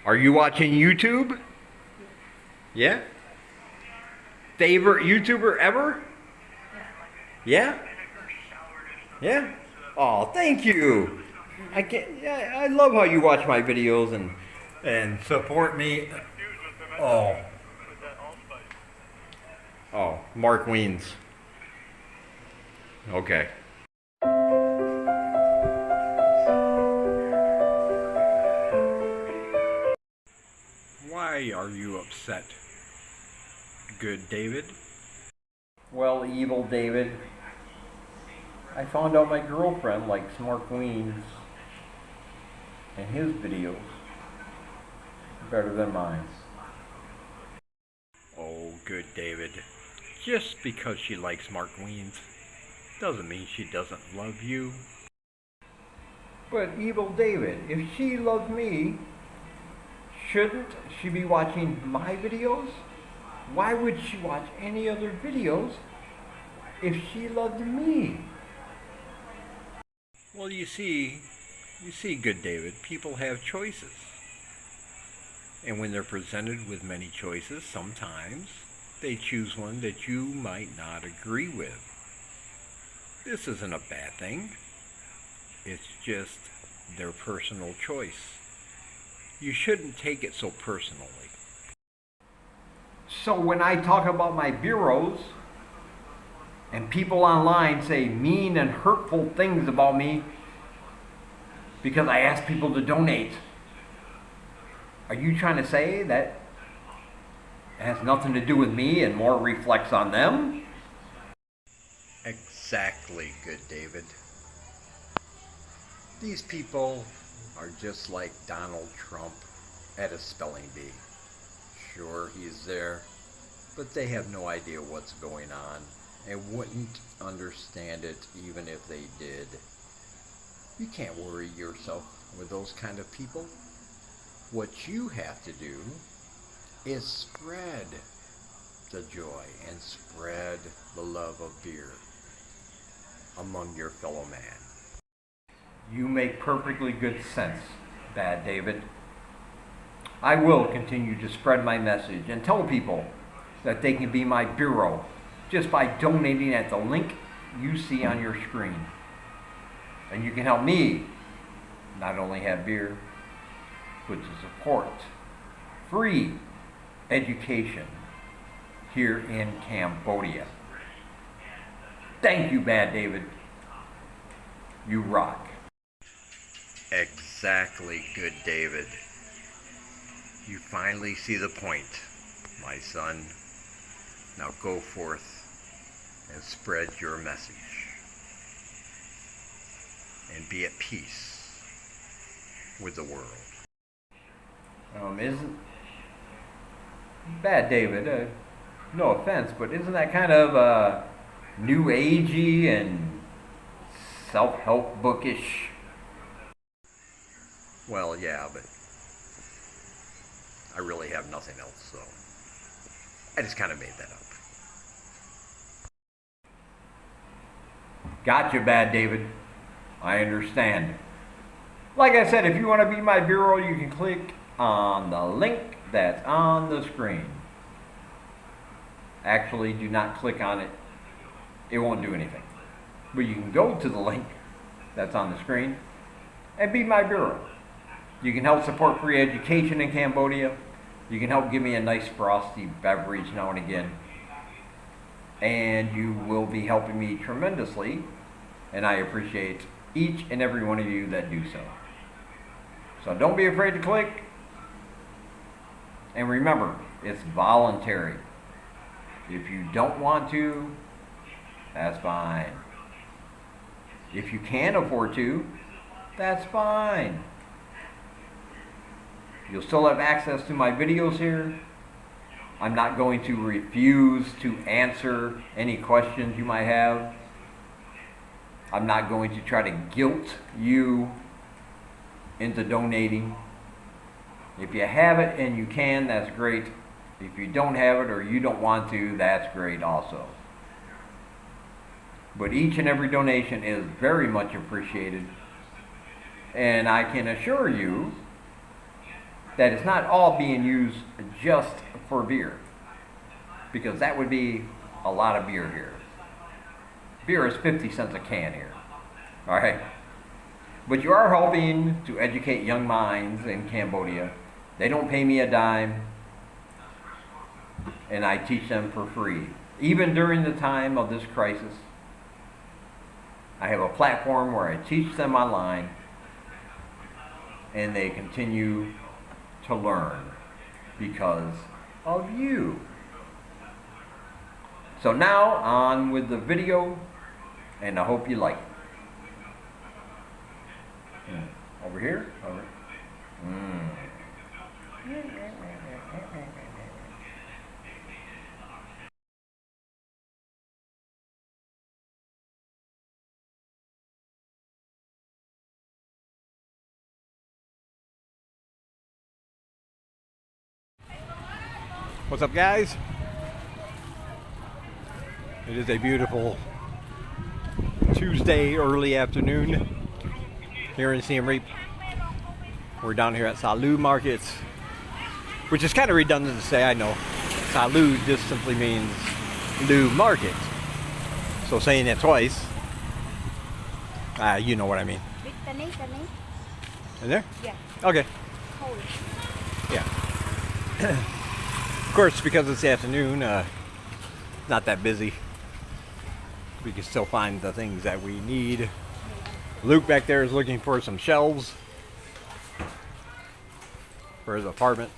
Are you watching YouTube? Yeah? Favorite YouTuber ever? Yeah? Yeah? Oh, thank you. I love how you watch my videos and support me. Oh. Oh, Mark Weens. Okay. Why are you upset, good David? Well, evil David, I found out my girlfriend likes Mark Weens and his videos better than mine. Oh, good David, just because she likes Mark Weens doesn't mean she doesn't love you. But evil David, if she loved me, shouldn't she be watching my videos? Why would she watch any other videos if she loved me? Well, you see, good David, people have choices. And when they're presented with many choices, sometimes they choose one that you might not agree with. This isn't a bad thing. It's just their personal choice. You shouldn't take it so personally. So when I talk about my bureaus and people online say mean and hurtful things about me because I ask people to donate, are you trying to say that it has nothing to do with me and more reflects on them? Exactly, good David. These people are just like Donald Trump at a spelling bee. Sure, he's there, but they have no idea what's going on and wouldn't understand it even if they did. You can't worry yourself with those kind of people. What you have to do is spread the joy and spread the love of beer among your fellow man. You make perfectly good sense, Bad David. I will continue to spread my message and tell people that they can be my bureau just by donating at the link you see on your screen. And you can help me not only have beer, but to support free education here in Cambodia. Thank you, Bad David. You rock. Exactly, good David. You finally see the point, my son. Now go forth and spread your message. And be at peace with the world. Isn't Bad David, no offense, but isn't that kind of new agey and self-help bookish? Well, yeah, but I really have nothing else, so I just kind of made that up. Gotcha, Bad David. I understand. Like I said, if you want to be my bureau, you can click on the link that's on the screen. Actually, do not click on it. It won't do anything. But you can go to the link that's on the screen and be my bureau. You can help support free education in Cambodia. You can help give me a nice frosty beverage now and again. And you will be helping me tremendously. And I appreciate each and every one of you that do so. So don't be afraid to click. And remember, it's voluntary. If you don't want to, that's fine. If you can afford to, that's fine. You'll still have access to my videos here. I'm not going to refuse to answer any questions you might have. I'm not going to try to guilt you into donating. If you have it and you can, that's great. If you don't have it or you don't want to, that's great also. But each and every donation is very much appreciated. And I can assure you that it's not all being used just for beer, because that would be a lot of beer here. Beer is 50 cents a can here, all right? But you are helping to educate young minds in Cambodia. They don't pay me a dime, and I teach them for free. Even during the time of this crisis, I have a platform where I teach them online, and they continue to learn because of you. So now, on with the video, and I hope you like it. Over here? Over. What's up, guys? It is a beautiful Tuesday early afternoon here in Siem Reap. We're down here at Salud Markets, which is kind of redundant to say, I know. Salud just simply means Lu Market. So saying it twice, you know what I mean. In there? Yeah. Okay. Yeah. Of course, because it's the afternoon, not that busy. We can still find the things that we need. Luke back there is looking for some shelves for his apartment.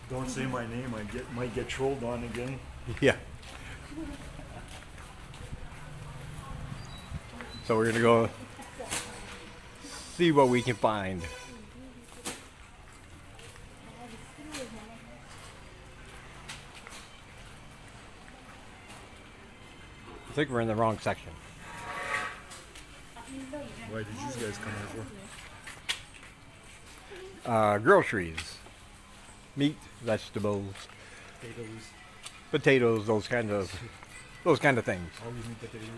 Don't say my name, I might get trolled on again. Yeah. So we're gonna go see what we can find. I think we're in the wrong section. Why did you guys come here for? Groceries, meat, vegetables, potatoes, those kind of things. Always need potatoes.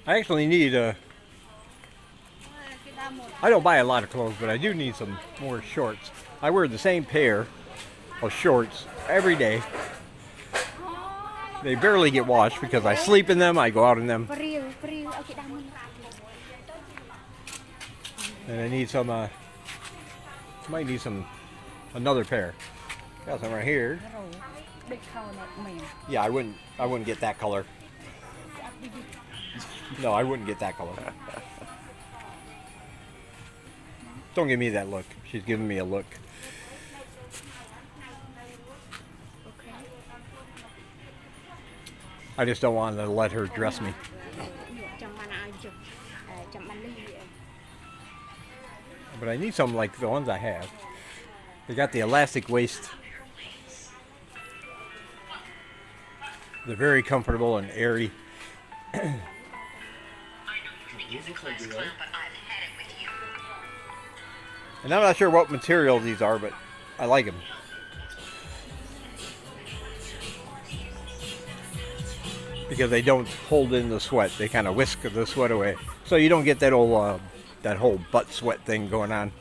I actually need I don't buy a lot of clothes, but I do need some more shorts. I wear the same pair of shorts every day. They barely get washed because I sleep in them, I go out in them. And I need some, might need some, another pair. Got some right here. Yeah, I wouldn't get that color. No, I wouldn't get that color. Don't give me that look. She's giving me a look. I just don't want to let her dress me. But I need some like the ones I have. They got the elastic waist. They're very comfortable and airy. And I'm not sure what material these are, but I like them. Because they don't hold in the sweat. They kind of whisk the sweat away. So you don't get that old, that whole butt sweat thing going on.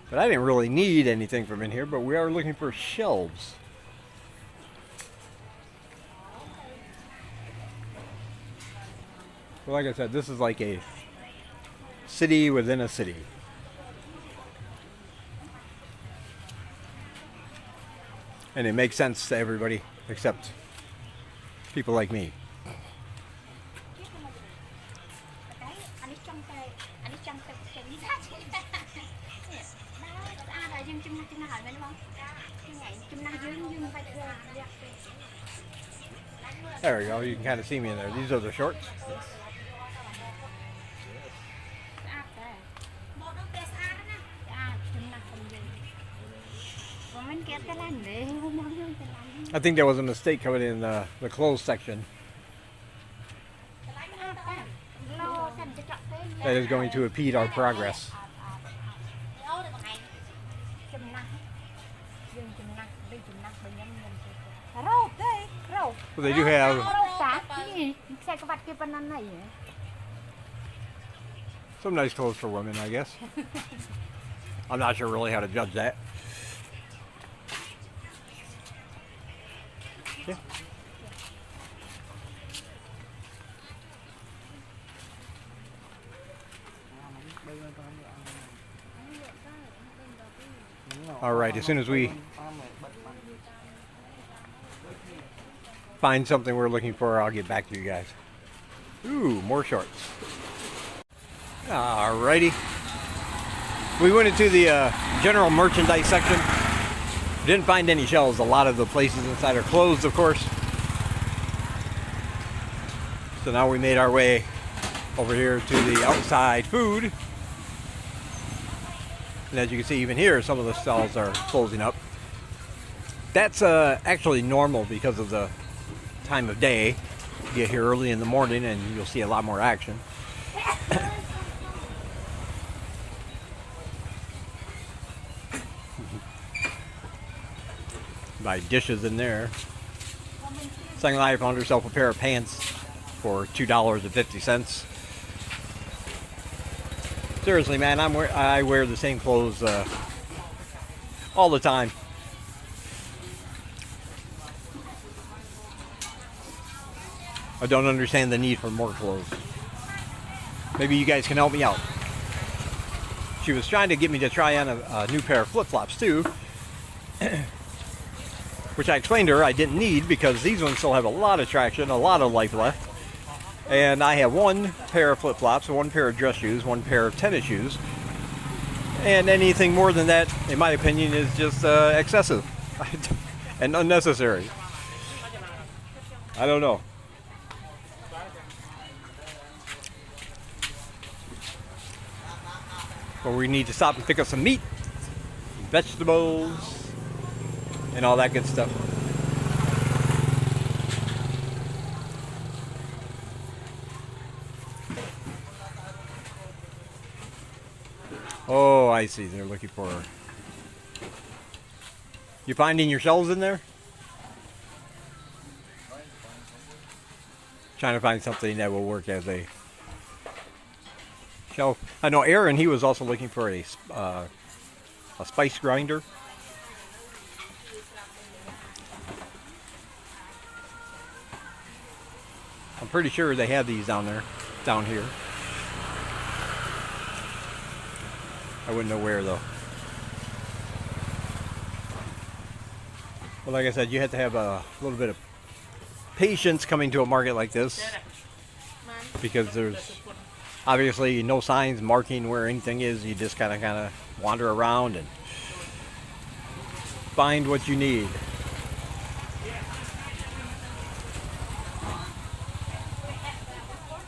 But I didn't really need anything from in here, but we are looking for shelves. Well, like I said, this is like a city within a city. And it makes sense to everybody except people like me. There we go, you can kind of see me in there. These are the shorts. I think there was a mistake coming in the clothes section. That is going to impede our progress. Well, they do have some nice clothes for women, I guess. I'm not sure really how to judge that. Yeah. All right, as soon as we find something we're looking for, I'll get back to you guys. Ooh, more shorts. Alrighty. We went into the general merchandise section. Didn't find any shelves. A lot of the places inside are closed, of course. So now we made our way over here to the outside food. And as you can see, even here, some of the stalls are closing up. That's actually normal because of the time of day. You get here early in the morning and you'll see a lot more action. Buy dishes in there. Second Life found herself a pair of pants for $2.50. Seriously, man, I wear the same clothes all the time. I don't understand the need for more clothes. Maybe you guys can help me out. She was trying to get me to try on a new pair of flip-flops too, which I explained to her I didn't need because these ones still have a lot of traction, a lot of life left. And I have one pair of flip-flops, one pair of dress shoes, one pair of tennis shoes. And anything more than that, in my opinion, is just excessive and unnecessary. I don't know. But we need to stop and pick up some meat, vegetables, and all that good stuff. Oh, I see. They're looking for... You finding your shelves in there? Trying to find something that will work as a shelf. I know Aaron, he was also looking for a spice grinder. I'm pretty sure they have these down here. I wouldn't know where though. Well, like I said, you have to have a little bit of patience coming to a market like this because there's obviously no signs marking where anything is. You just kind of wander around and find what you need.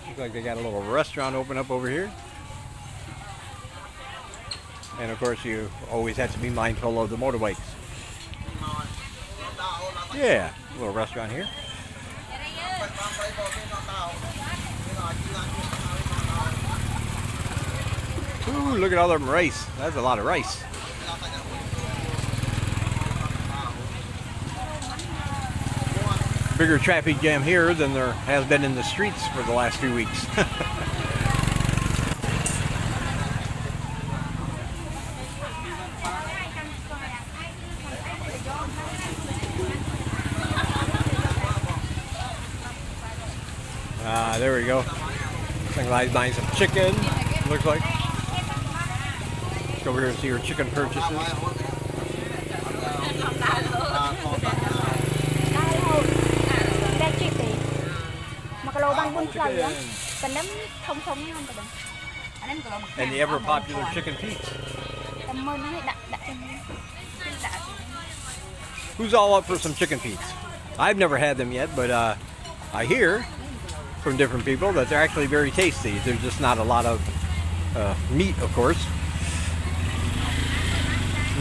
Looks like they got a little restaurant open up over here. And of course, you always have to be mindful of the motorbikes. Yeah, a little restaurant here. Ooh, look at all them rice. That's a lot of rice. Bigger traffic jam here than there has been in the streets for the last few weeks. There we go. Second Life's buying some chicken, looks like. Let's go over here and see her chicken purchases. And the ever popular chicken pizza. Who's all up for some chicken pizza? I've never had them yet, but I hear from different people that they're actually very tasty. There's just not a lot of meat, of course.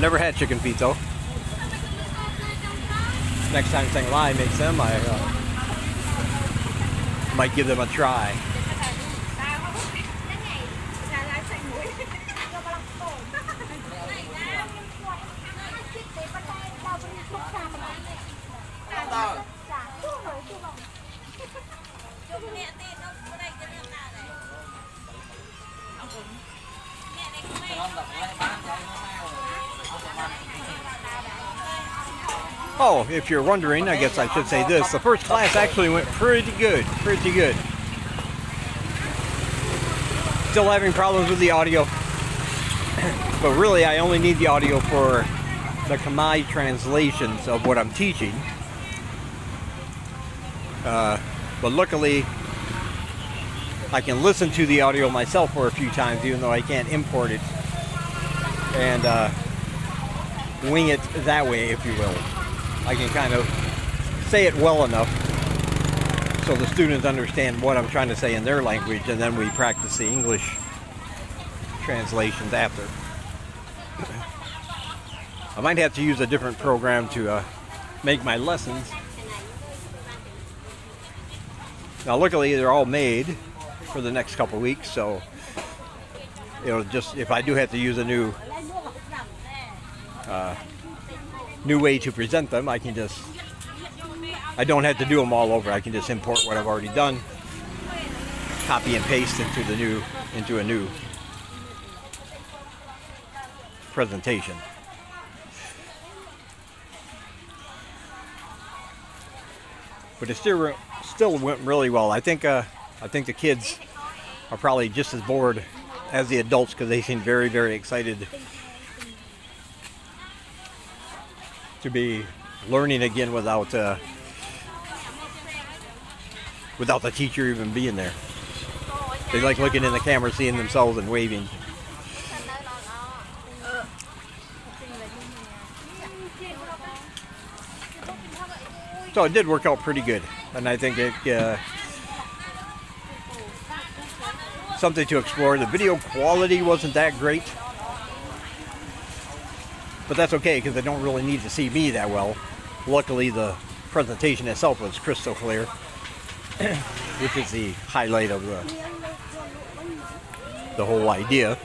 Never had chicken feet though. next time Shanghai makes them, I might give them a try. Oh, if you're wondering, I guess I should say this. The first class actually went pretty good, pretty good. Still having problems with the audio. But really, I only need the audio for the Khmer translations of what I'm teaching. But luckily, I can listen to the audio myself for a few times, even though I can't import it. And wing it that way, if you will. I can kind of say it well enough so the students understand what I'm trying to say in their language, and then we practice the English translations after. I might have to use a different program to make my lessons. Now luckily they're all made for the next couple weeks, so it'll just, if I do have to use a new way to present them, I can just, I don't have to do them all over. I can just import what I've already done, copy and paste into a new presentation. But it still went really well. I think the kids are probably just as bored as the adults, because they seem very, very excited to be learning again without the teacher even being there. They like looking in the camera, seeing themselves and waving. So it did work out pretty good, and I think it something to explore. The video quality wasn't that great, but that's okay because they don't really need to see me that well. Luckily, the presentation itself was crystal clear, which is the highlight of the whole idea.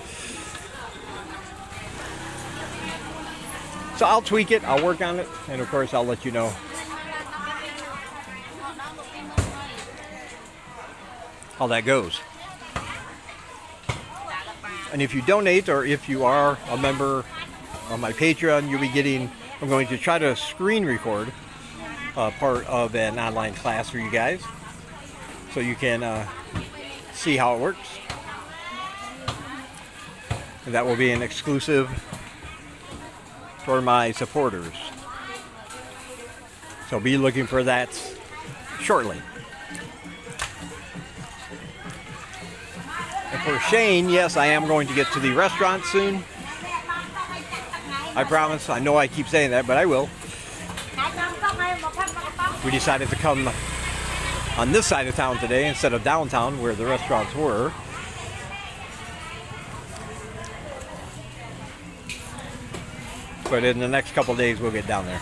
So I'll tweak it, I'll work on it, and of course I'll let you know how that goes. And if you donate, or if you are a member on my Patreon, you'll be getting, I'm going to try to screen record part of an online class for you guys, so you can see how it works. And that will be an exclusive for my supporters. So be looking for that shortly. And for Shane, yes, I am going to get to the restaurant soon. I promise. I know I keep saying that, but I will. We decided to come on this side of town today instead of downtown where the restaurants were. But in the next couple days we'll get down there.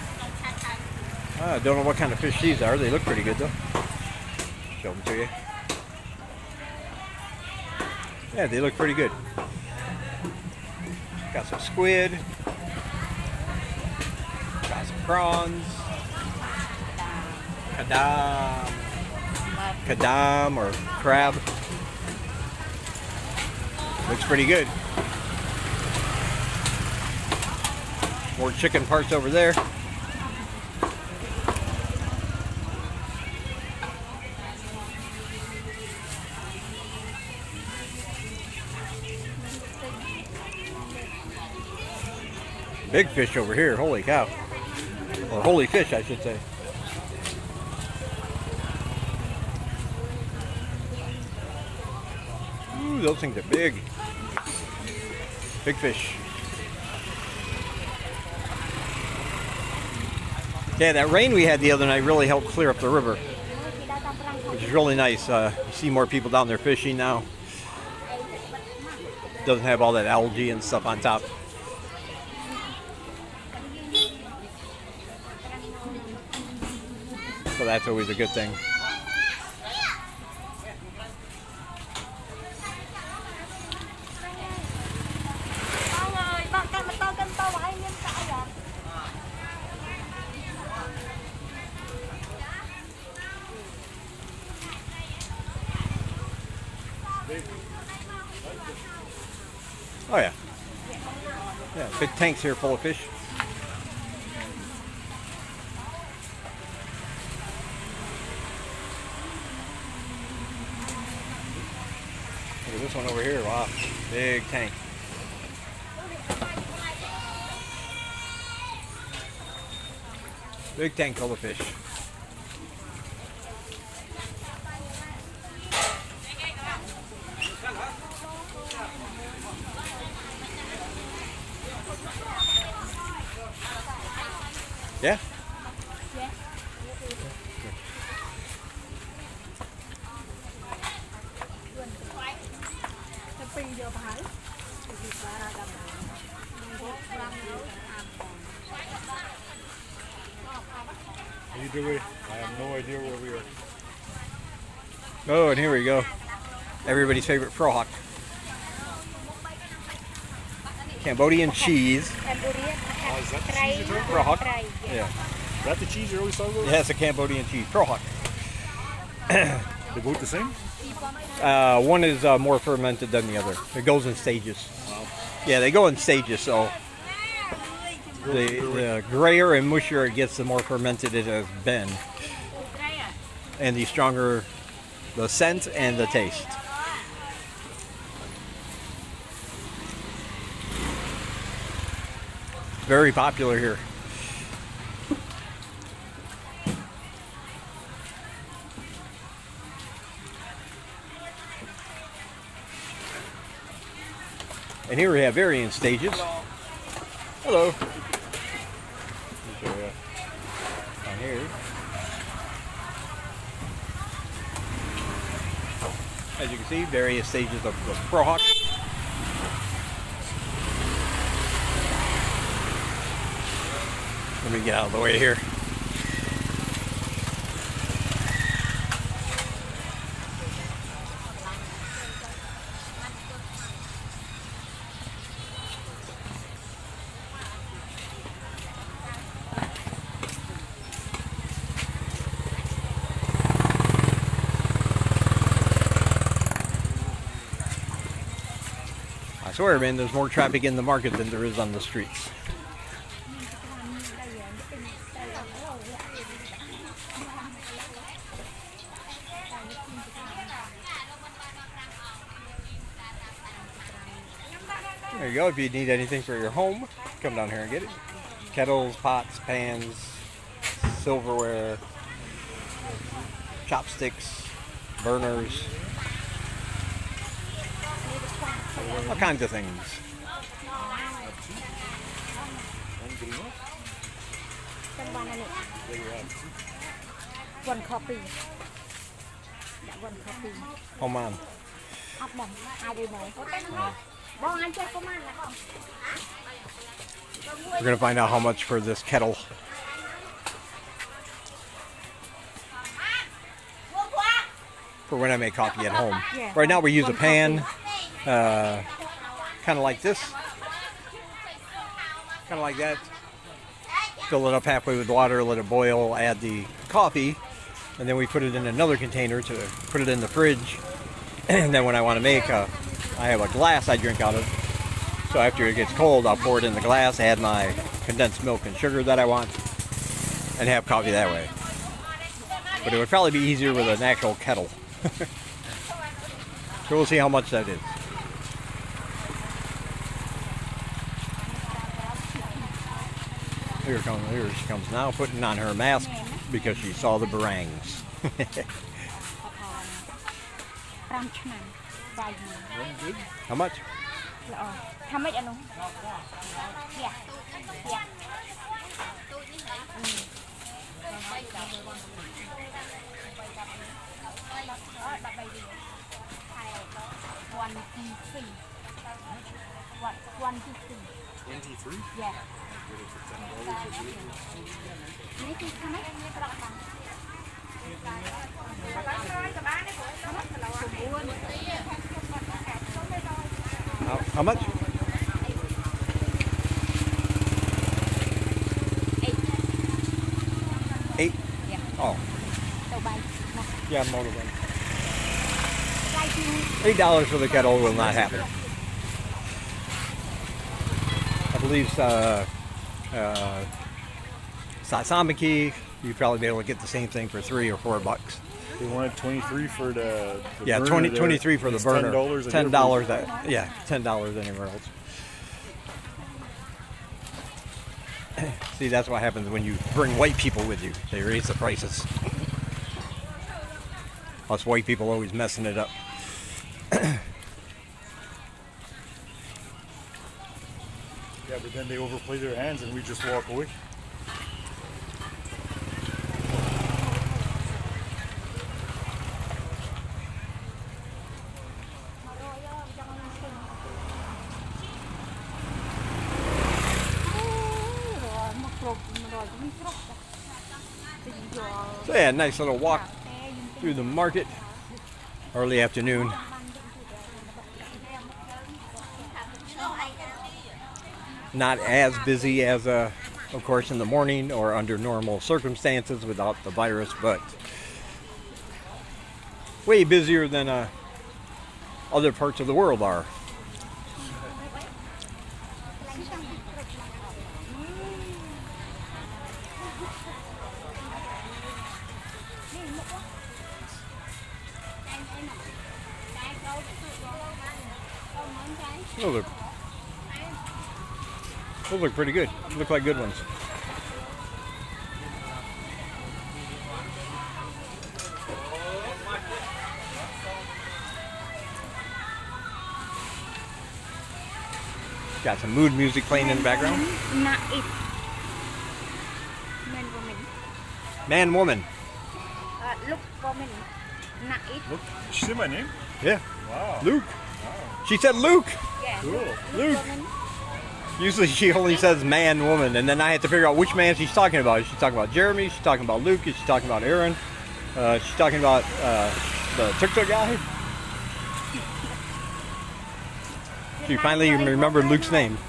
I don't know what kind of fish these are. They look pretty good though. Show them to you. Yeah, they look pretty good. Got some squid. Got some prawns. Kadam or crab. Looks pretty good. More chicken parts over there. Big fish over here, holy cow. Or holy fish, I should say. Ooh, those things are big. Big fish. Yeah, that rain we had the other night really helped clear up the river, which is really nice. You see more people down there fishing now. Doesn't have all that algae and stuff on top. So that's always a good thing. Oh yeah. Yeah, big tanks here full of fish. Look at this one over here. Wow, big tank. Big tank full of fish. Yeah? Either way, I have no idea where we are. Oh, and here we go. Everybody's favorite frohawk. Cambodian cheese. Oh, is that the cheese you're talking about? Frohawk. Yeah. Is that the cheese you always talk about? Yeah, it's a Cambodian cheese. Frohawk. They're both the same? One is more fermented than the other. It goes in stages. Wow. Yeah, they go in stages, so the grayer and mushier it gets, the more fermented it has been. And the stronger the scent and the taste. Very popular here. And here we have varying stages. Hello. Let me show you. On here. As you can see, various stages of the frohawk. Let me get out of the way here. I swear, man, there's more traffic in the market than there is on the streets. There you go. If you need anything for your home, come down here and get it. Kettles, pots, pans, silverware, chopsticks, burners, all kinds of things. One copy. One copy. Home on. We're going to find out how much for this kettle. For when I make coffee at home. Yeah. Right now we use a pan, kind of like this. Kind of like that. Fill it up halfway with water, let it boil, add the coffee, and then we put it in another container to put it in the fridge. And then when I want to make I have a glass I drink out of. So after it gets cold, I'll pour it in the glass, add my condensed milk and sugar that I want, and have coffee that way. But it would probably be easier with an actual kettle. So we'll see how much that is. Here she comes now, putting on her mask because she saw the barangs. How much? How much anh? Yeah. Yeah. One fifty. 23? Yeah. Get it for $10 or $8. How much? 8. Yeah. Oh, Tàu bay. Nè, yeah, motorbike. like you. $8 for the kettle will not happen. I believe Sasamaki, you'd probably be able to get the same thing for $3 or $4. They wanted 23 for the Yeah, burner 20, there. 23 for the It's burner. $10 $10 that, yeah, $10 anywhere else. See, that's what happens when you bring white people with you. They raise the prices. Us white people always messing it up. Yeah, but then they overplay their hands and we just walk away. So yeah, nice little walk through the market. Early afternoon. Not as busy as, of course, in the morning or under normal circumstances without the virus, but way busier than other parts of the world are. Those look pretty good. Look like good ones. Got some mood music playing in the background. Not it. Men woman. Man, woman. Look woman. Not it. Look, did she say my name? Yeah. Wow. Luke. She said Luke. Yeah. Cool. Luke. Woman. Usually she only says man, woman, and then I have to figure out which man she's talking about. Is she talking about Jeremy? Is she talking about Luke? Is she talking about Aaron? She's talking about the tuk-tuk guy? She finally remembered Luke's name.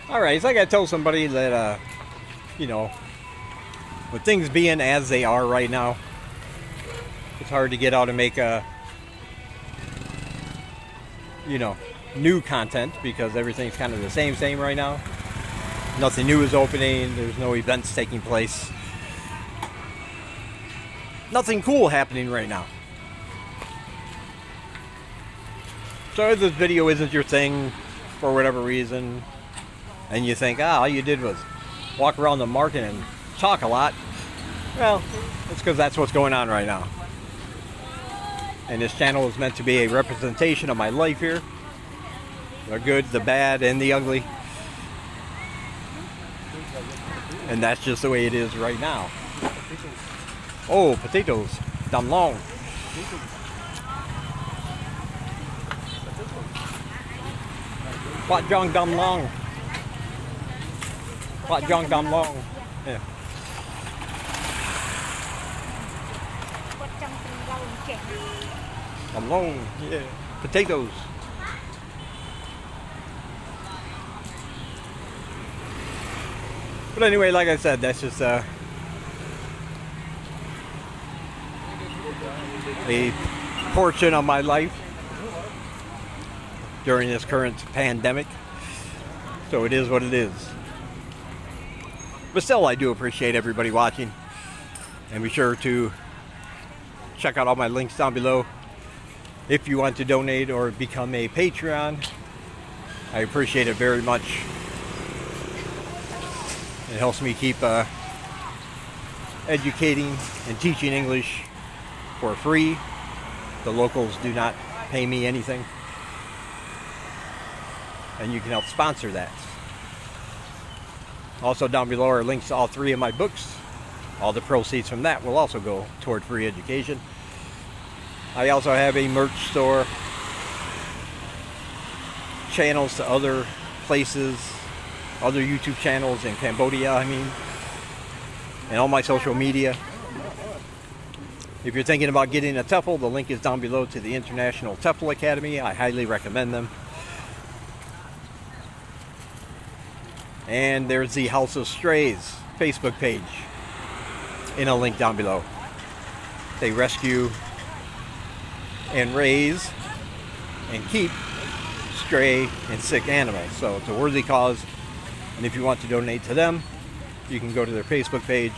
Alright, so I gotta tell somebody that, you know, with things being as they are right now, it's hard to get out and make you know, new content because everything's kind of the same right now. Nothing new is opening. There's no events taking place. Nothing cool happening right now. So if this video isn't your thing for whatever reason, and you think, all you did was walk around the market and talk a lot, well, it's because that's what's going on right now. And this channel is meant to be a representation of my life here. The good, the bad, and the ugly. And that's just the way it is right now. Oh, potatoes. Dam long. What jong dam long? What jong dam long? Yeah. Quất trong từng rau trẻ. Dam long. Yeah. Potatoes. But anyway, like I said, that's just a portion of my life during this current pandemic. So it is what it is. But still, I do appreciate everybody watching. And be sure to check out all my links down below. If you want to donate or become a Patreon, I appreciate it very much. It helps me keep educating and teaching English for free. The locals do not pay me anything. And you can help sponsor that. Also down below are links to all 3 of my books. All the proceeds from that will also go toward free education. I also have a merch store channels to other places, other YouTube channels in Cambodia, I mean, and all my social media. If you're thinking about getting a TEFL, the link is down below to the International TEFL Academy. I highly recommend them. And there's the House of Strays Facebook page in a link down below. They rescue and raise and keep stray and sick animals. So it's a worthy cause. And if you want to donate to them, you can go to their Facebook page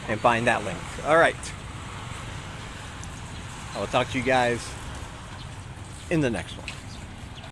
and find that link. All right. I will talk to you guys in the next one.